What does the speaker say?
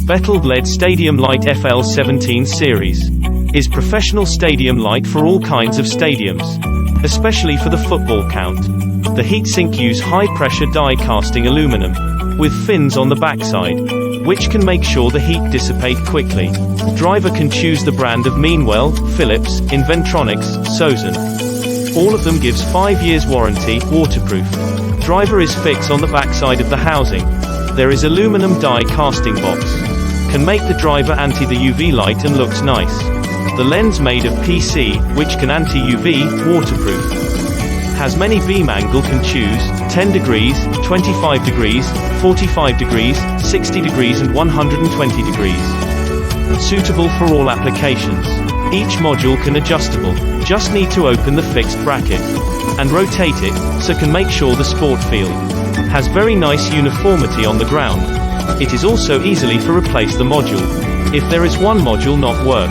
Betel LED Stadium Light FL17 series is professional stadium light for all kinds of stadiums, especially for the football count. The heatsink use high-pressure die-casting aluminum, with fins on the backside, which can make sure the heat dissipate quickly. Driver can choose the brand of Meanwell, Philips, Inventronics, Sozin. All of them gives 5 years warranty, waterproof. Driver is fixed on the backside of the housing. There is aluminum die casting box. Can make the driver anti the UV light and looks nice. The lens made of PC, which can anti-UV, waterproof. Has many beam angle, can choose 10 degrees, 25 degrees, 45 degrees, 60 degrees and 120 degrees. Suitable for all applications. Each module can adjustable. Just need to open the fixed bracket and rotate it, so can make sure the sport field has very nice uniformity on the ground. It is also easily for replace the module if there is one module not work.